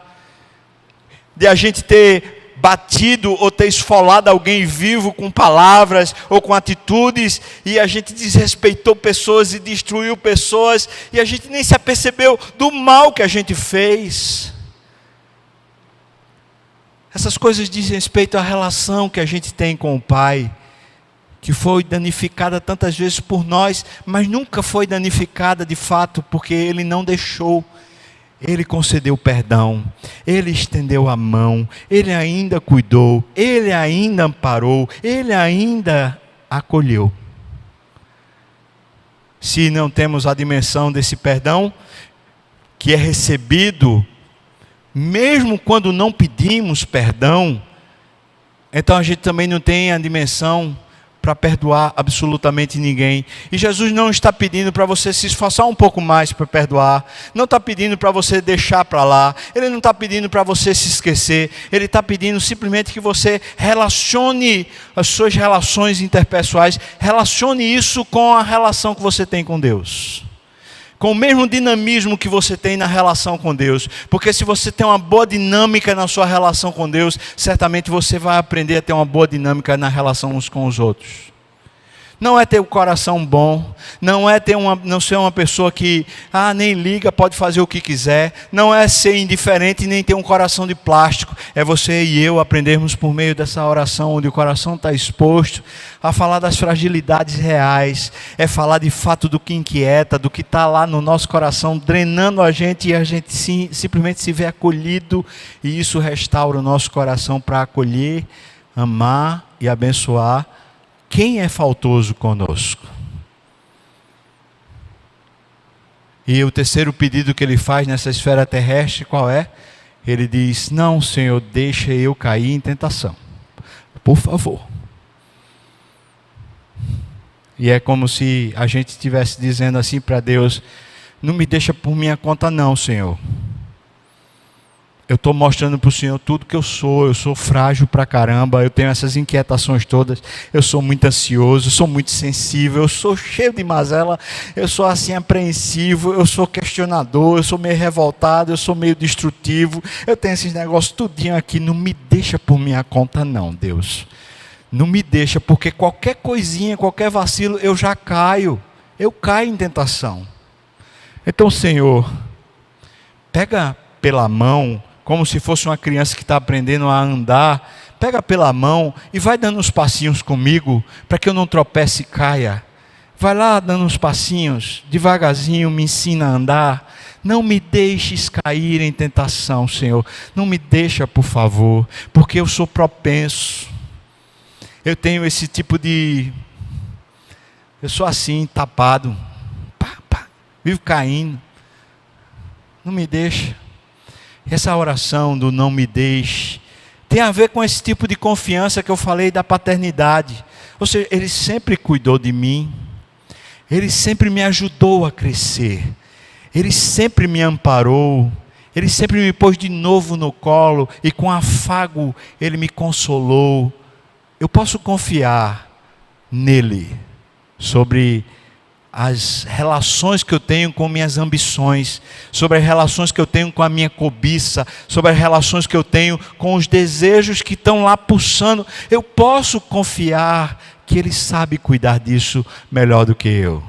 De a gente ter batido ou ter esfolado alguém vivo com palavras ou com atitudes, e a gente desrespeitou pessoas e destruiu pessoas, e a gente nem se apercebeu do mal que a gente fez. Essas coisas dizem respeito à relação que a gente tem com o Pai, que foi danificada tantas vezes por nós, mas nunca foi danificada de fato, porque Ele não deixou. Ele concedeu perdão, Ele estendeu a mão, Ele ainda cuidou, Ele ainda amparou, Ele ainda acolheu. Se não temos a dimensão desse perdão, que é recebido mesmo quando não pedimos perdão, então a gente também não tem a dimensão para perdoar absolutamente ninguém. E Jesus não está pedindo para você se esforçar um pouco mais para perdoar, não está pedindo para você deixar para lá, Ele não está pedindo para você se esquecer, Ele está pedindo simplesmente que você relacione as suas relações interpessoais, relacione isso com a relação que você tem com Deus. Com o mesmo dinamismo que você tem na relação com Deus. Porque se você tem uma boa dinâmica na sua relação com Deus, certamente você vai aprender a ter uma boa dinâmica na relação uns com os outros. Não é ter o coração bom, não é não ser uma pessoa que nem liga, pode fazer o que quiser, não é ser indiferente nem ter um coração de plástico. É você e eu aprendermos por meio dessa oração, onde o coração está exposto, a falar das fragilidades reais, é falar de fato do que inquieta, do que está lá no nosso coração, drenando a gente, e a gente simplesmente se vê acolhido, e isso restaura o nosso coração para acolher, amar e abençoar quem é faltoso conosco. E o terceiro pedido que ele faz nessa esfera terrestre, qual é? Ele diz: não, Senhor, deixa eu cair em tentação, por favor. E é como se a gente estivesse dizendo assim para Deus: não me deixa por minha conta não, Senhor. Eu estou mostrando para o Senhor tudo que eu sou frágil pra caramba, eu tenho essas inquietações todas, eu sou muito ansioso, eu sou muito sensível, eu sou cheio de mazela, eu sou assim apreensivo, eu sou questionador, eu sou meio revoltado, eu sou meio destrutivo, eu tenho esses negócios tudinho aqui, não me deixa por minha conta não, Deus. Não me deixa, porque qualquer coisinha, qualquer vacilo, eu já caio, eu caio em tentação. Então, Senhor, pega pela mão, como se fosse uma criança que está aprendendo a andar, pega pela mão e vai dando uns passinhos comigo, para que eu não tropece e caia. Vai lá dando uns passinhos, devagarzinho, me ensina a andar. Não me deixes cair em tentação, Senhor. Não me deixa, por favor, porque eu sou propenso. Eu tenho esse tipo de... eu sou assim, tapado. Vivo caindo. Não me deixa. Essa oração do não me deixe tem a ver com esse tipo de confiança que eu falei da paternidade. Ou seja, Ele sempre cuidou de mim. Ele sempre me ajudou a crescer. Ele sempre me amparou. Ele sempre me pôs de novo no colo. E com afago Ele me consolou. Eu posso confiar nele sobre as relações que eu tenho com minhas ambições, sobre as relações que eu tenho com a minha cobiça, sobre as relações que eu tenho com os desejos que estão lá pulsando. Eu posso confiar que Ele sabe cuidar disso melhor do que eu.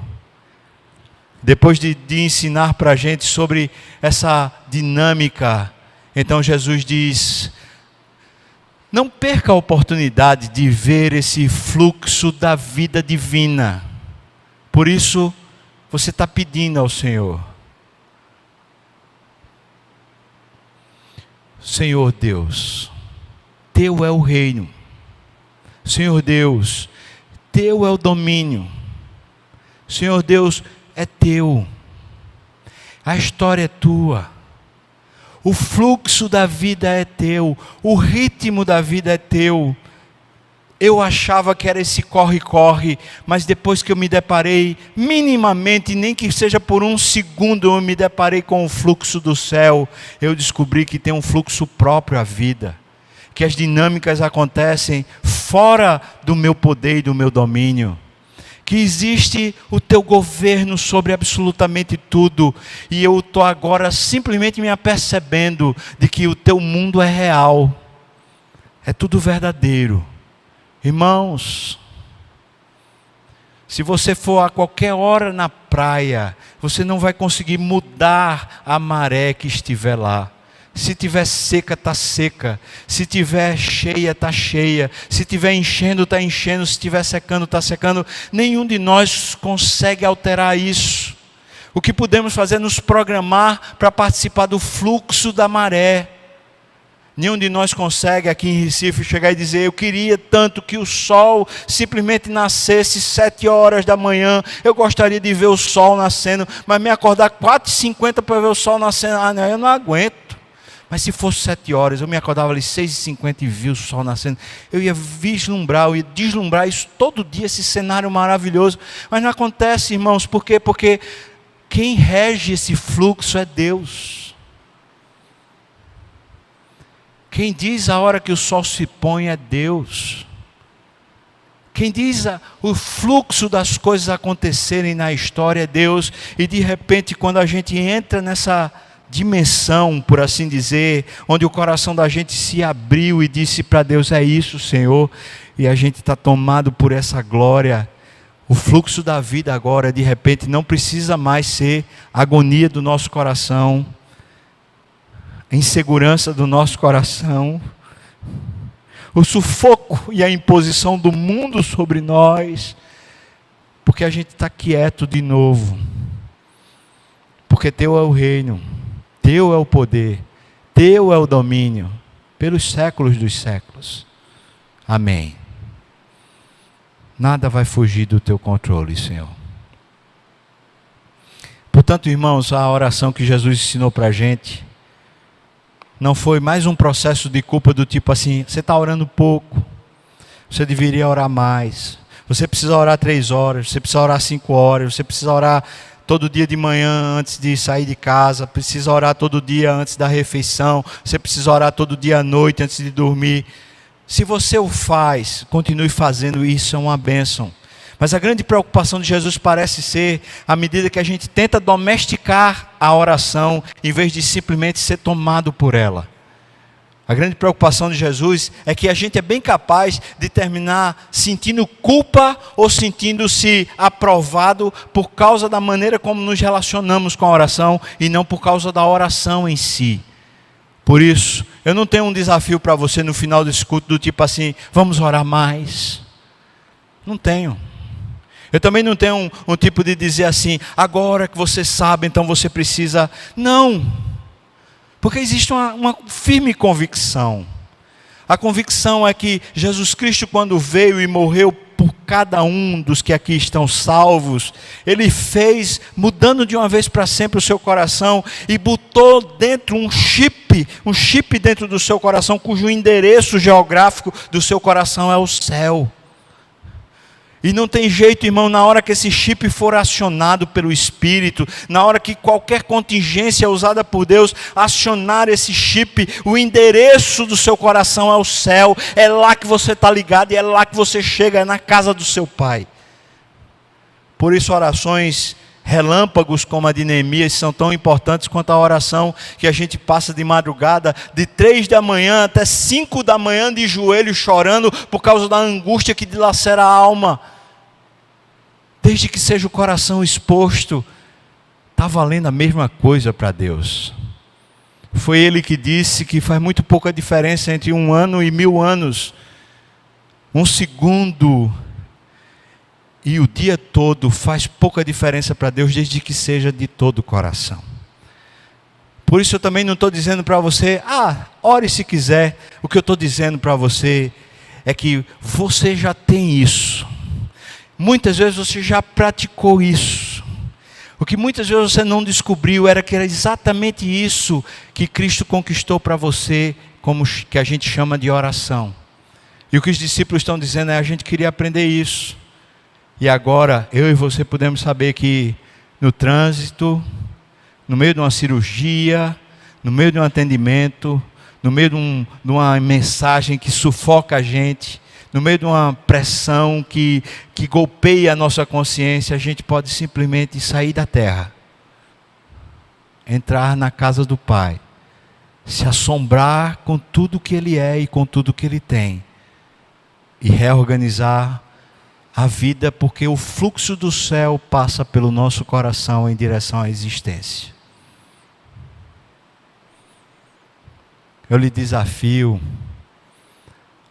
Depois de ensinar para a gente sobre essa dinâmica, então Jesus diz: não perca a oportunidade de ver esse fluxo da vida divina. Por isso, você está pedindo ao Senhor: Senhor Deus, Teu é o reino. Senhor Deus, Teu é o domínio. Senhor Deus, é Teu. A história é Tua. O fluxo da vida é Teu. O ritmo da vida é Teu. Eu achava que era esse corre-corre, mas depois que eu me deparei, minimamente, nem que seja por um segundo, eu me deparei com o fluxo do céu, eu descobri que tem um fluxo próprio à vida, que as dinâmicas acontecem fora do meu poder e do meu domínio, que existe o Teu governo sobre absolutamente tudo, e eu estou agora simplesmente me apercebendo de que o Teu mundo é real, é tudo verdadeiro. Irmãos, se você for a qualquer hora na praia, você não vai conseguir mudar a maré que estiver lá. Se estiver seca, está seca. Se estiver cheia, está cheia. Se estiver enchendo, está enchendo. Se estiver secando, está secando. Nenhum de nós consegue alterar isso. O que podemos fazer é nos programar para participar do fluxo da maré. Nenhum de nós consegue aqui em Recife chegar e dizer: eu queria tanto que o sol simplesmente nascesse 7 horas da manhã, eu gostaria de ver o sol nascendo, mas me acordar 4h50 para ver o sol nascendo, não, eu não aguento. Mas se fosse 7 horas, eu me acordava ali 6h50 e vi o sol nascendo, eu ia vislumbrar, eu ia deslumbrar isso todo dia, esse cenário maravilhoso. Mas não acontece, irmãos, por quê? Porque quem rege esse fluxo é Deus. Quem diz a hora que o sol se põe é Deus. Quem diz o fluxo das coisas acontecerem na história é Deus. E de repente, quando a gente entra nessa dimensão, por assim dizer, onde o coração da gente se abriu e disse para Deus: é isso, Senhor, e a gente está tomado por essa glória, o fluxo da vida agora, de repente, não precisa mais ser a agonia do nosso coração, a insegurança do nosso coração, o sufoco e a imposição do mundo sobre nós, porque a gente está quieto de novo, porque Teu é o reino, Teu é o poder, Teu é o domínio, pelos séculos dos séculos. Amém. Nada vai fugir do Teu controle, Senhor. Portanto, irmãos, a oração que Jesus ensinou para a gente não foi mais um processo de culpa do tipo assim: você está orando pouco, você deveria orar mais, você precisa orar 3 horas, você precisa orar 5 horas, você precisa orar todo dia de manhã antes de sair de casa, precisa orar todo dia antes da refeição, você precisa orar todo dia à noite antes de dormir. Se você o faz, continue fazendo isso, é uma bênção. Mas a grande preocupação de Jesus parece ser, à medida que a gente tenta domesticar a oração, em vez de simplesmente ser tomado por ela. A grande preocupação de Jesus é que a gente é bem capaz de terminar sentindo culpa ou sentindo-se aprovado por causa da maneira como nos relacionamos com a oração e não por causa da oração em si. Por isso, eu não tenho um desafio para você no final desse culto do tipo assim: vamos orar mais. Não tenho. Eu também não tenho um tipo de dizer assim: agora que você sabe, então você precisa. Não. Porque existe uma firme convicção. A convicção é que Jesus Cristo, quando veio e morreu por cada um dos que aqui estão salvos, Ele fez, mudando de uma vez para sempre o seu coração, e botou dentro um chip dentro do seu coração, cujo endereço geográfico do seu coração é o céu. E não tem jeito, irmão, na hora que esse chip for acionado pelo Espírito, na hora que qualquer contingência usada por Deus acionar esse chip, o endereço do seu coração é o céu, é lá que você está ligado e é lá que você chega, é na casa do seu Pai. Por isso orações relâmpagos como a de Neemias são tão importantes quanto a oração que a gente passa de madrugada, de 3 da manhã até 5 da manhã de joelhos chorando por causa da angústia que dilacera a alma. Desde que seja o coração exposto, está valendo a mesma coisa para Deus. Foi Ele que disse que faz muito pouca diferença entre 1 ano e 1000 anos. 1 segundo e o dia todo faz pouca diferença para Deus, desde que seja de todo o coração. Por isso eu também não estou dizendo para você: ore se quiser. O que eu estou dizendo para você é que você já tem isso. Muitas vezes você já praticou isso. O que muitas vezes você não descobriu era que era exatamente isso que Cristo conquistou para você, como que a gente chama de oração. E o que os discípulos estão dizendo é: a gente queria aprender isso. E agora eu e você podemos saber que no trânsito, no meio de uma cirurgia, no meio de um atendimento, no meio de uma mensagem que sufoca a gente, no meio de uma pressão que golpeia a nossa consciência, a gente pode simplesmente sair da terra, entrar na casa do Pai, se assombrar com tudo que Ele é e com tudo que Ele tem, e reorganizar a vida, porque o fluxo do céu passa pelo nosso coração em direção à existência. Eu lhe desafio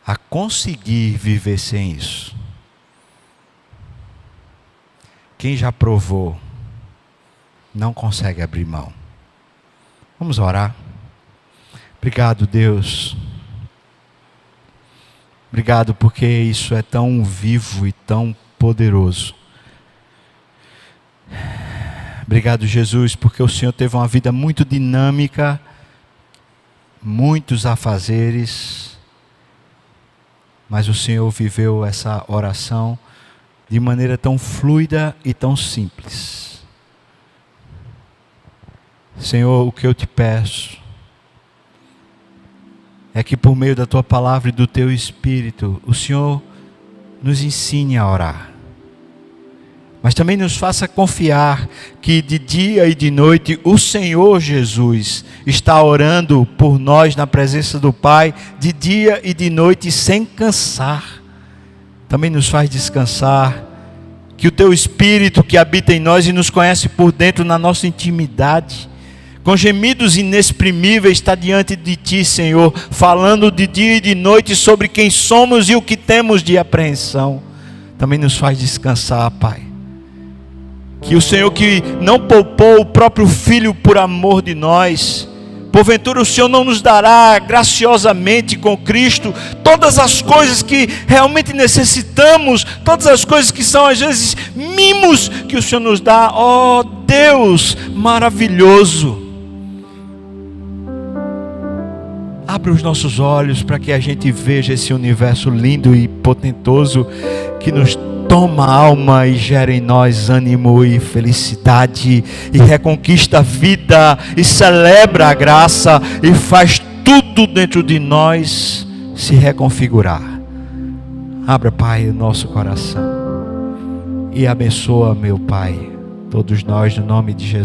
a conseguir viver sem isso. Quem já provou, não consegue abrir mão. Vamos orar. Obrigado, Deus. Obrigado porque isso é tão vivo e tão poderoso. Obrigado, Jesus, porque o Senhor teve uma vida muito dinâmica, muitos afazeres, mas o Senhor viveu essa oração de maneira tão fluida e tão simples. Senhor, o que eu te peço é que por meio da Tua Palavra e do Teu Espírito, o Senhor nos ensine a orar. Mas também nos faça confiar que de dia e de noite o Senhor Jesus está orando por nós na presença do Pai, de dia e de noite sem cansar. Também nos faz descansar que o Teu Espírito que habita em nós e nos conhece por dentro na nossa intimidade, com gemidos inexprimíveis, está diante de Ti, Senhor, falando de dia e de noite sobre quem somos e o que temos de apreensão. Também nos faz descansar, Pai. Que o Senhor, que não poupou o próprio Filho por amor de nós, Porventura o Senhor não nos dará graciosamente com Cristo todas as coisas que realmente necessitamos, todas as coisas que são às vezes mimos que o Senhor nos dá. Ó Deus maravilhoso, abre os nossos olhos para que a gente veja esse universo lindo e potentoso que nos toma a alma e gera em nós ânimo e felicidade, e reconquista a vida, e celebra a graça, e faz tudo dentro de nós se reconfigurar. Abra, Pai, o nosso coração e abençoa, meu Pai, todos nós, no nome de Jesus.